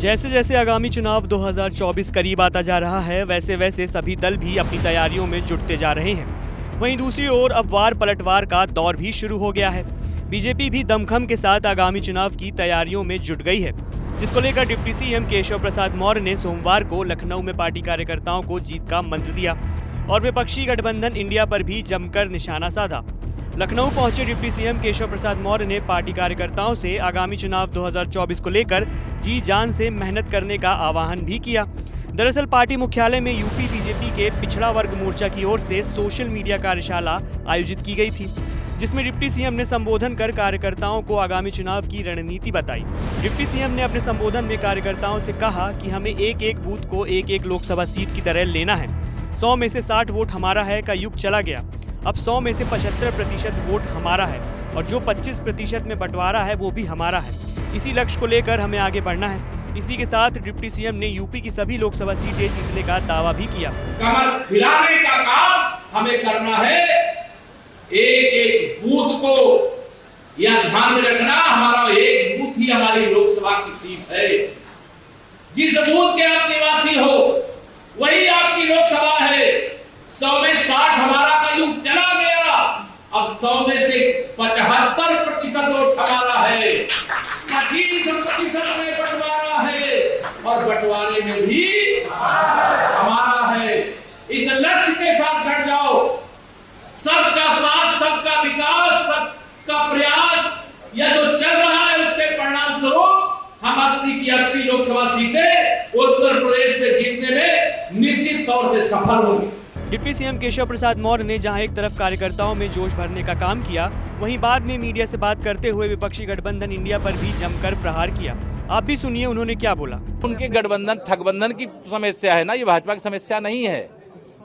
जैसे जैसे आगामी चुनाव 2024 करीब आता जा रहा है, वैसे वैसे सभी दल भी अपनी तैयारियों में जुटते जा रहे हैं। वहीं दूसरी ओर अब वार पलटवार का दौर भी शुरू हो गया है। बीजेपी भी दमखम के साथ आगामी चुनाव की तैयारियों में जुट गई है, जिसको लेकर डिप्टी सीएम केशव प्रसाद मौर्य ने सोमवार को लखनऊ में पार्टी कार्यकर्ताओं को जीत का मंत्र दिया और विपक्षी गठबंधन इंडिया पर भी जमकर निशाना साधा। लखनऊ पहुंचे डिप्टी सीएम केशव प्रसाद मौर्य ने पार्टी कार्यकर्ताओं से आगामी चुनाव 2024 को लेकर जी जान से मेहनत करने का आह्वान भी किया। दरअसल पार्टी मुख्यालय में यूपी बीजेपी के पिछड़ा वर्ग मोर्चा की ओर से सोशल मीडिया कार्यशाला आयोजित की गई थी, जिसमें डिप्टी सीएम ने संबोधन कर कार्यकर्ताओं को आगामी चुनाव की रणनीति बताई। डिप्टी सीएम ने अपने संबोधन में कार्यकर्ताओं से कहा कि हमें एक एक बूथ को एक एक लोकसभा सीट की तरह लेना है। 100 में से 60 वोट हमारा है का युग चला गया। अब 100 में से 75% वोट हमारा है और जो 25% में बंटवारा है वो भी हमारा है। इसी लक्ष्य को लेकर हमें आगे बढ़ना है। इसी के साथ डिप्टी सीएम ने यूपी की सभी लोकसभा सीटें जीतने का दावा भी किया। कमर खिलाने का काम हमें करना है। एक एक बूथ को यह ध्यान में रखना, हमारा एक बूथ ही हमारी लोकसभा की सीट है। जिस बूथ के आप निवासी हो वही आपकी लोकसभा है। 100 में 60 हमारा का युग चला गया। अब 100 में से 75% वोट हमारा है, 25% में बंटवारा है और बंटवारे में भी हमारा है। इस लक्ष्य के साथ डट जाओ। सबका साथ, सबका विकास, सबका प्रयास, यह जो चल रहा है उसके परिणाम स्वरूप हम 80 की 80 लोकसभा सीटें उत्तर प्रदेश में जीतने में निश्चित तौर से सफल होंगे। डिप्टी सीएम केशव प्रसाद मौर्य ने जहां एक तरफ कार्यकर्ताओं में जोश भरने का काम किया, वहीं बाद में मीडिया से बात करते हुए विपक्षी गठबंधन इंडिया पर भी जमकर प्रहार किया। आप भी सुनिए उन्होंने क्या बोला। उनके गठबंधन ठगबंधन की समस्या है ना, ये भाजपा की समस्या नहीं है।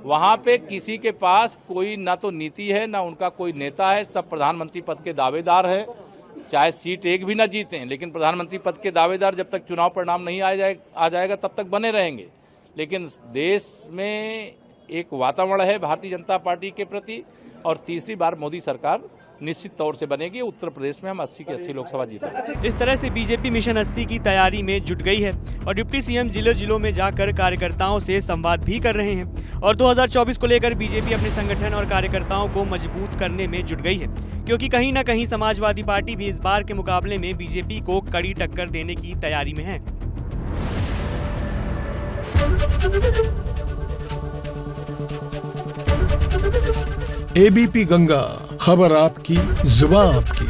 वहाँ पे किसी के पास कोई ना तो नीति है ना उनका कोई नेता है। सब प्रधानमंत्री पद के दावेदार है, चाहे सीट एक भी ना जीते, लेकिन प्रधानमंत्री पद के दावेदार जब तक चुनाव परिणाम नहीं आ जाएगा तब तक बने रहेंगे। लेकिन देश में एक वातावरण है भारतीय जनता पार्टी के प्रति और तीसरी बार मोदी सरकार निश्चित तौर से बनेगी। उत्तर प्रदेश में हम 80 की 80 लोकसभा जीतेंगे। इस तरह से बीजेपी मिशन 80 की तैयारी में जुट गई है और डिप्टी सीएम जिलों जिलों में जाकर कार्यकर्ताओं से संवाद भी कर रहे हैं और 2024 को लेकर बीजेपी अपने संगठन और कार्यकर्ताओं को मजबूत करने में जुट गई है, क्योंकि कहीं न कहीं समाजवादी पार्टी भी इस बार के मुकाबले में बीजेपी को कड़ी टक्कर देने की तैयारी में है। एबीपी गंगा, खबर आपकी, जुबान आपकी।